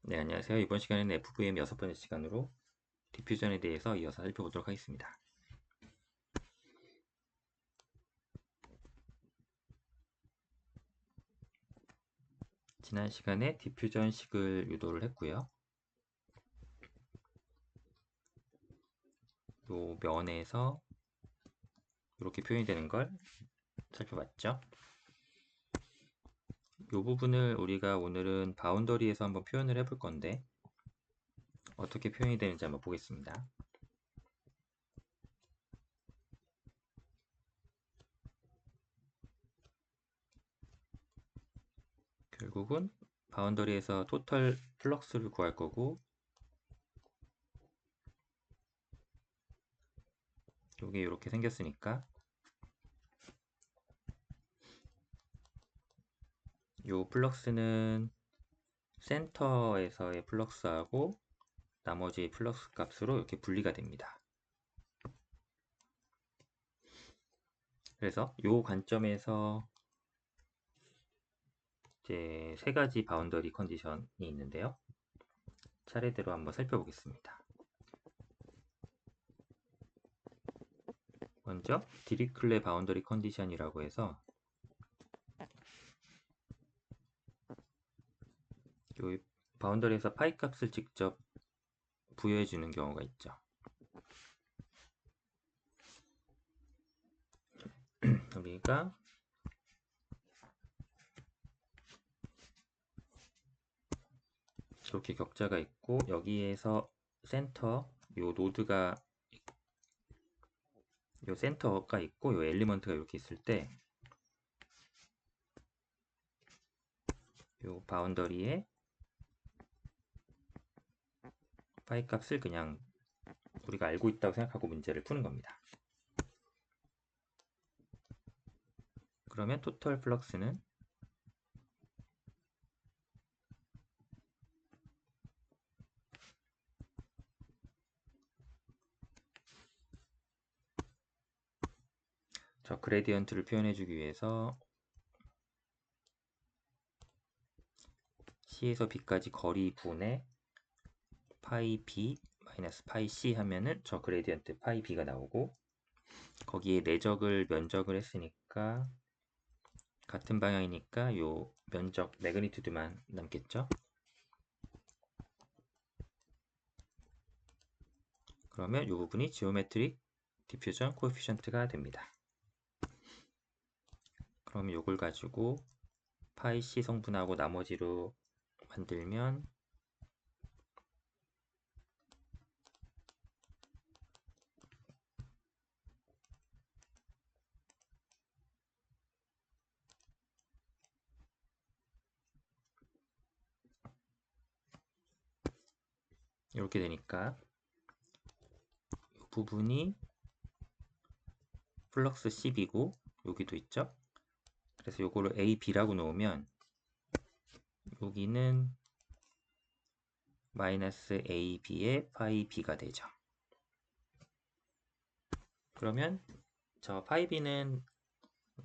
네, 안녕하세요. 이번 시간에는 FVM 6번째 시간으로 디퓨전에 대해서 이어서 살펴보도록 하겠습니다. 지난 시간에 디퓨전식을 유도를 했고요. 요 면에서 이렇게 표현이 되는 걸 살펴봤죠. 요 부분을 우리가 오늘은 바운더리에서 한번 표현을 해볼 건데 어떻게 표현이 되는지 한번 보겠습니다. 결국은 바운더리에서 토탈 플럭스를 구할 거고 요게 이렇게 생겼으니까 요 플럭스는 센터에서의 플럭스하고 나머지 플럭스 값으로 이렇게 분리가 됩니다. 그래서 이 관점에서 이제 세 가지 바운더리 컨디션이 있는데요. 차례대로 한번 살펴보겠습니다. 먼저 디리클레 바운더리 컨디션이라고 해서 이 바운더리에서 파이 값을 직접 부여해 주는 경우가 있죠. 우리가 이렇게 격자가 있고 여기에서 센터 요 노드가 요 센터가 있고 요 엘리먼트가 이렇게 있을 때 요 바운더리에 파이 값을 그냥 우리가 알고 있다고 생각하고 문제를 푸는 겁니다. 그러면 토탈 플럭스는 저 그레디언트를 표현해 주기 위해서 C에서 B까지 거리 분의 파이 B 마이너스 파이 C 하면은 저 그레디언트 파이 B가 나오고 거기에 내적을 면적을 했으니까 같은 방향이니까 요 면적 매그니튜드만 남겠죠. 그러면 요 부분이 지오메트릭 디퓨전 코에피션트가 됩니다. 그러면 요걸 가지고 파이 C 성분하고 나머지로 만들면 이렇게 되니까 이 부분이 플럭스 10이고 여기도 있죠. 그래서 요거를 A, B라고 놓으면 여기는 마이너스 AB의 파이 B가 되죠. 그러면 저 파이 B는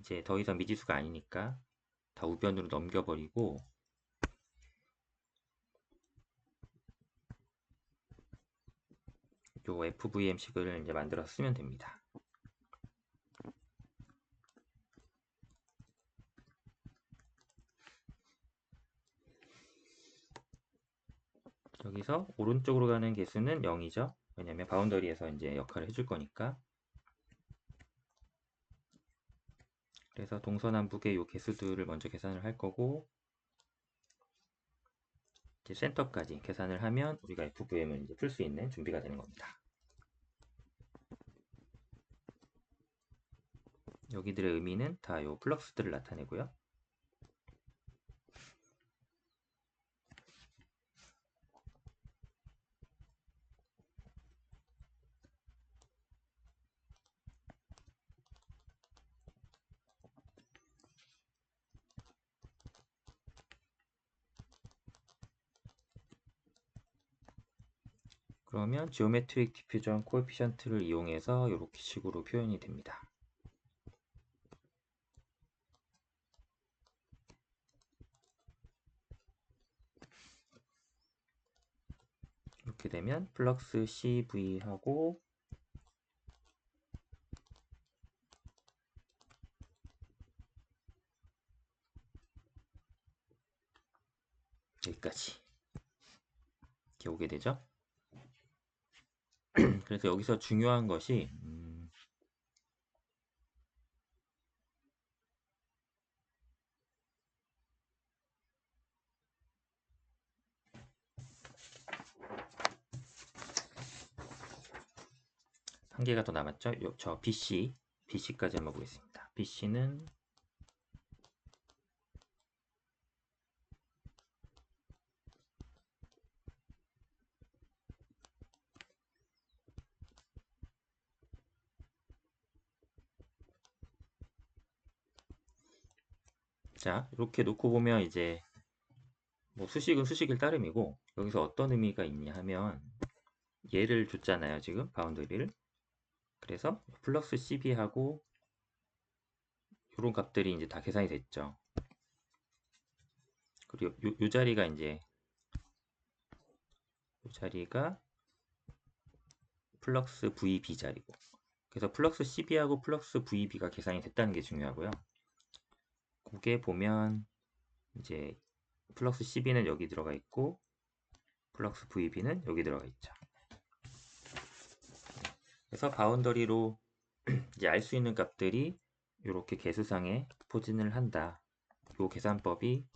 이제 더 이상 미지수가 아니니까 다 우변으로 넘겨버리고 요 FVM식을 이제 만들어서 쓰면 됩니다. 여기서 오른쪽으로 가는 개수는 0이죠. 왜냐면 바운더리에서 이제 역할을 해줄 거니까. 그래서 동서남북의 요 개수들을 먼저 계산을 할 거고 이제 센터까지 계산을 하면 우리가 FVM을 이제 풀 수 있는 준비가 되는 겁니다. 여기들의 의미는 다 요 플럭스들을 나타내고요. 그러면 지오메트릭 디퓨전 코에피션트를 이용해서 이렇게 식으로 표현이 됩니다. 이렇게 되면 플럭스 CV하고 여기까지 이렇게 오게 되죠. 그래서 여기서 중요한 것이 한 개가 더 남았죠. 저 BC까지 한번 보겠습니다. BC는 자, 이렇게 놓고 보면 이제 뭐 수식은 수식일 따름이고 여기서 어떤 의미가 있냐 하면 얘를 줬잖아요. 지금 바운더리를. 그래서 플러스 CB하고 이런 값들이 이제 다 계산이 됐죠. 그리고 요 자리가 이제 요 자리가 플러스 VB 자리고 그래서 플러스 CB하고 플러스 VB가 계산이 됐다는 게 중요하고요. 그게 보면 이제 플러스 CB는 여기 들어가 있고 플러스 VB는 여기 들어가 있죠. 그래서 바운더리로 이제 알 수 있는 값들이 이렇게 계수상에 포진을 한다. 요 계산법이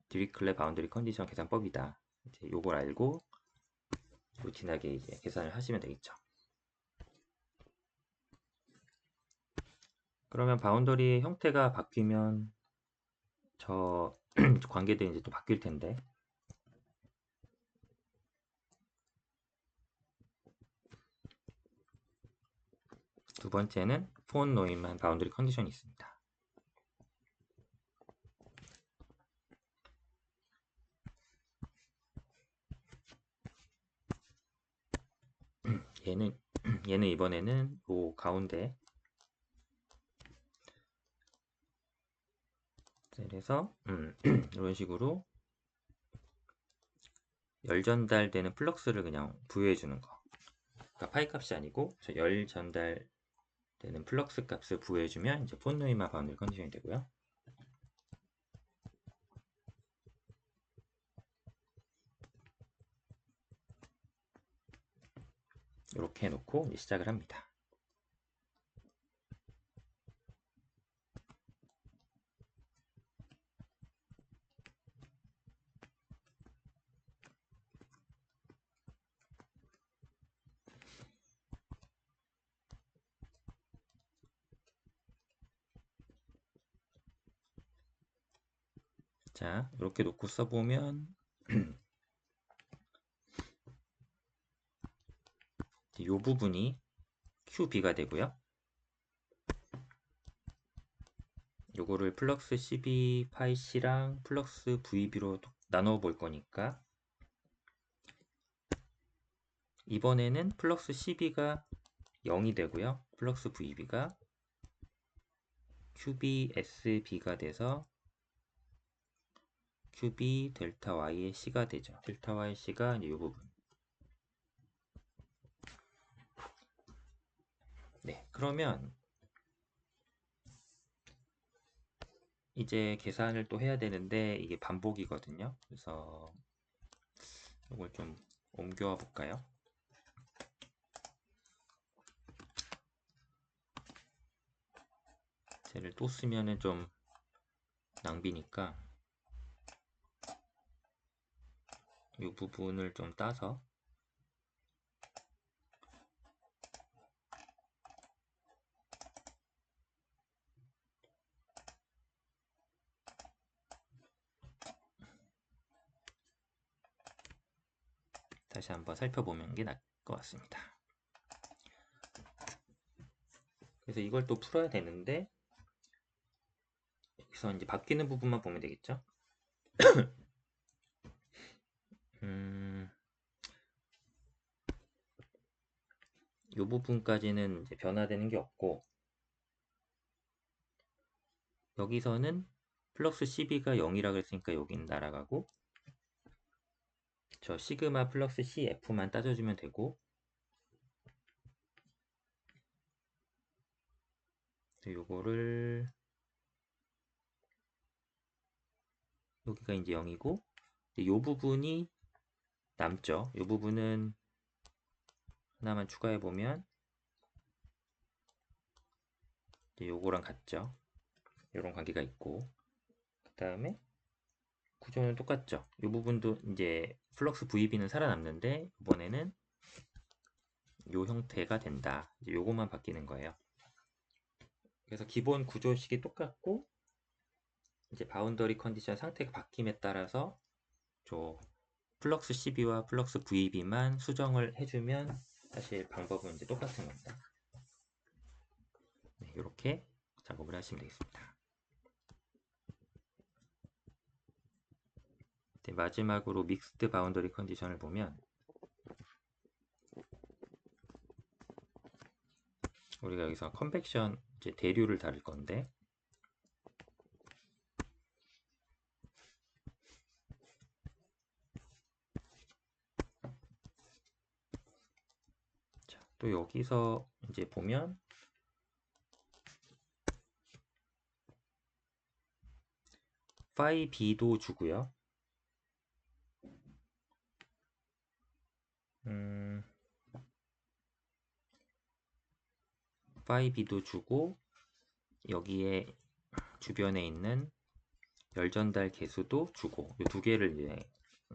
디리클렛 바운더리 컨디션 계산법이다. 이제 요걸 알고 루틴하게 이제 계산을 하시면 되겠죠. 그러면 바운더리의 형태가 바뀌면 저 관계들이 이제 또 바뀔 텐데 두 번째는 폰 노임한 바운더리 컨디션이 있습니다. 얘는 얘는 이번에는 요 가운데 셀에서 이런 식으로 열 전달되는 플럭스를 그냥 부여해 주는 거. 그러니까 파이 값이 아니고 열 전달되는 플럭스 값을 부여해 주면 이제 폰 노임한 바운더리 컨디션이 되고요. 이렇게 해놓고 시작을 합니다. 자, 이렇게 놓고 써보면 이 부분이 QB가 되고요. 요거를 플럭스 CB 파이 C랑 플럭스 VB로 나눠 볼 거니까 이번에는 플럭스 CB가 0이 되고요. 플럭스 VB가 QBSB가 돼서 QB 델타 Y의 C가 되죠. 델타 Y C가 이 부분. 네, 그러면 이제 계산을 또 해야 되는데 이게 반복이거든요. 그래서 이걸 좀 옮겨와 볼까요? 쟤를 또 쓰면은 좀 낭비니까 이 부분을 좀 따서 다시 한번 살펴보는 게 나을 것 같습니다. 그래서 이걸 또 풀어야 되는데 여기서 이제 바뀌는 부분만 보면 되겠죠? 이 부분까지는 이제 변화되는 게 없고 여기서는 플러스 CB가 0이라 그랬으니까 여기는 날아가고 저 시그마 플러스 CF만 따져주면 되고, 요거를 여기가 이제 0이고 요 부분이 남죠. 요 부분은 하나만 추가해 보면 요거랑 같죠. 요런 관계가 있고, 그 다음에 구조는 똑같죠. 이 부분도 이제 플럭스 VB는 살아남는데 이번에는 요 형태가 된다. 이제 요것만 바뀌는 거예요. 그래서 기본 구조식이 똑같고 이제 바운더리 컨디션 상태가 바뀜에 따라서 저 플럭스 CB와 플럭스 VB만 수정을 해주면 사실 방법은 이제 똑같은 겁니다. 네, 이렇게 작업을 하시면 되겠습니다. 네, 마지막으로 믹스드 바운더리 컨디션을 보면 우리가 여기서 컨벡션 이제 대류를 다룰 건데 자, 또 여기서 이제 보면 파이 B도 주고요. 파이 B도 주고 여기에 주변에 있는 열전달 개수도 주고 이 두 개를 이제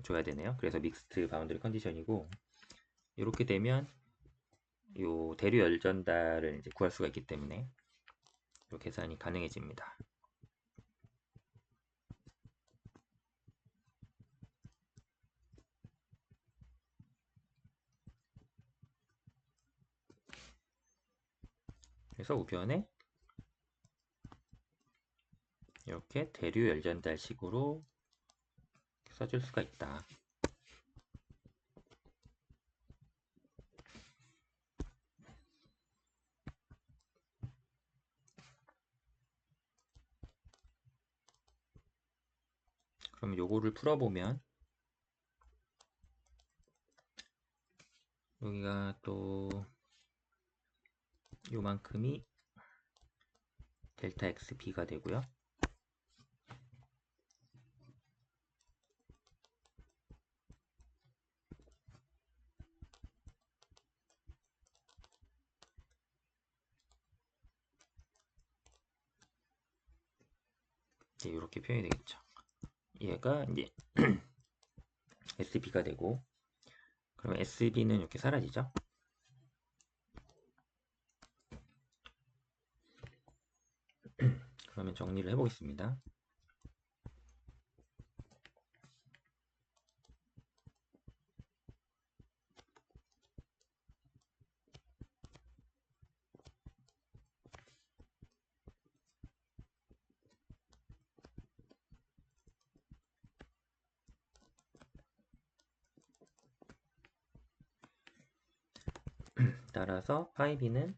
줘야 되네요. 그래서 믹스드 바운더리 컨디션이고 이렇게 되면 요 대류 열전달을 이제 구할 수가 있기 때문에 요 계산이 가능해집니다. 그래서 우변에 이렇게 대류 열전달 식으로 써줄 수가 있다. 그럼 요거를 풀어보면 여기가 또 요만큼이 델타 XB가 되고요. 이제 이렇게 표현이 되겠죠. 얘가 이제 SB가 되고 그럼 SB는 이렇게 사라지죠. 그러면 정리를 해보겠습니다. 따라서 파이 B는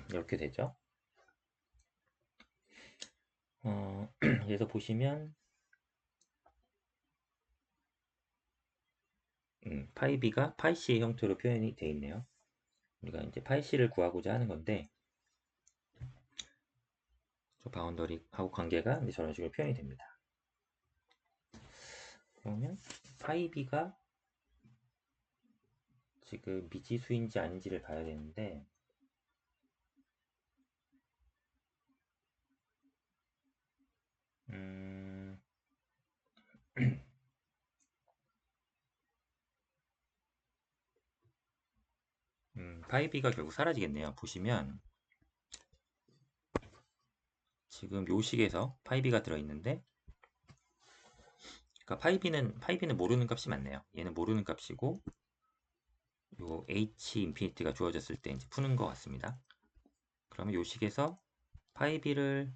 이렇게 되죠. 그래서 보시면 파이 B가 파이 C의 형태로 표현이 되어 있네요. 우리가 이제 파이 C를 구하고자 하는 건데 저 바운더리하고 관계가 이제 저런 식으로 표현이 됩니다. 그러면 파이 B가 지금 미지수인지 아닌지를 봐야 되는데 파이 B가 결국 사라지겠네요. 보시면 지금 요 식에서 파이 B가 들어있는데 그러니까 파이 B는 모르는 값이 맞네요. 얘는 모르는 값이고 요 H 인피니티가 주어졌을 때 이제 푸는 것 같습니다. 그러면 요 식에서 파이 B를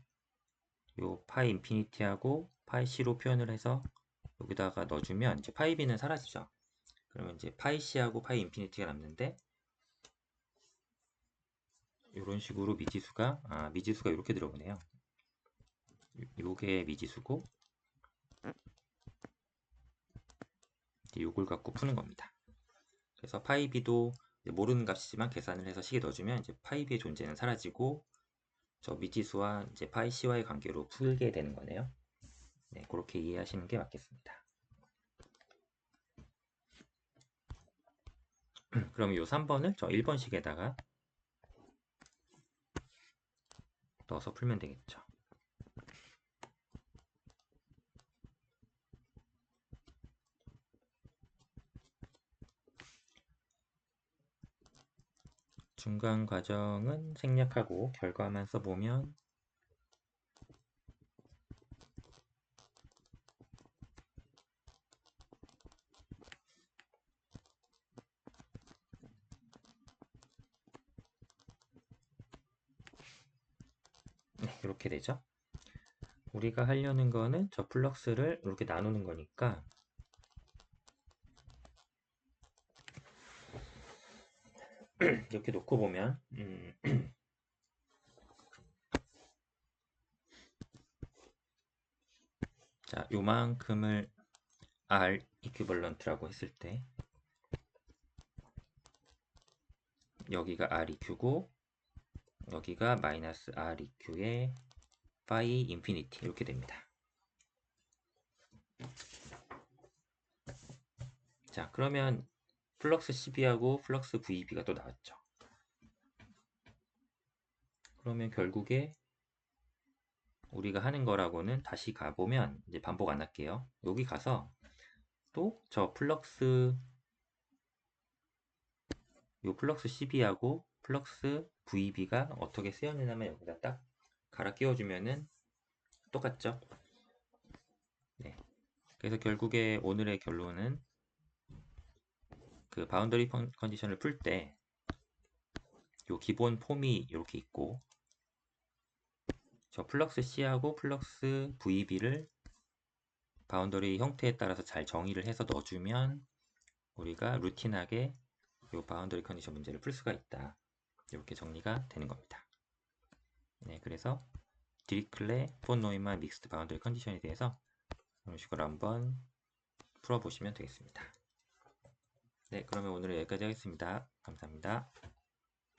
요 파이 인피니티하고 파이 C로 표현을 해서 여기다가 넣어주면 이제 파이 B는 사라지죠. 그러면 이제 파이 C하고 파이 인피니티가 남는데 이런 식으로 미지수가 이렇게 들어오네요. 요게 미지수고 요걸 갖고 푸는 겁니다. 그래서 파이 B도 모르는 값이지만 계산을 해서 식에 넣어주면 이제 파이 B의 존재는 사라지고 저 미지수와 이제 파이 C와의 관계로 풀게 되는 거네요. 네, 그렇게 이해하시는 게 맞겠습니다. 그럼 이 3번을 저 1번식에다가 넣어서 풀면 되겠죠. 중간 과정은 생략하고 결과만 써보면 네, 이렇게 되죠. 우리가 하려는 거는 저 플럭스를 이렇게 나누는 거니까 이렇게 놓고 보면 자, 요만큼을 R 이퀴벌런트라고 했을 때 여기가 REQ고 여기가 마이너스 REQ의 파이 인피니티 이렇게 됩니다. 자, 그러면 플럭스 CB하고 플럭스 VB가 또 나왔죠. 그러면 결국에 우리가 하는 거라고는 다시 가보면 이제 반복 안 할게요. 여기 가서 또 저 플럭스 CB하고 플럭스 VB가 어떻게 쓰여지냐면 여기다 딱 갈아 끼워주면은 똑같죠. 네. 그래서 결국에 오늘의 결론은 그 바운더리 컨디션을 풀 때 요 기본 폼이 이렇게 있고 저 플럭스 C하고 플럭스 VB를 바운더리 형태에 따라서 잘 정의를 해서 넣어주면 우리가 루틴하게 요 바운더리 컨디션 문제를 풀 수가 있다. 이렇게 정리가 되는 겁니다. 네, 그래서 디리클레, 폰 노이만 믹스드 바운더리 컨디션에 대해서 이런 식으로 한번 풀어보시면 되겠습니다. 네, 그러면 오늘은 여기까지 하겠습니다. 감사합니다.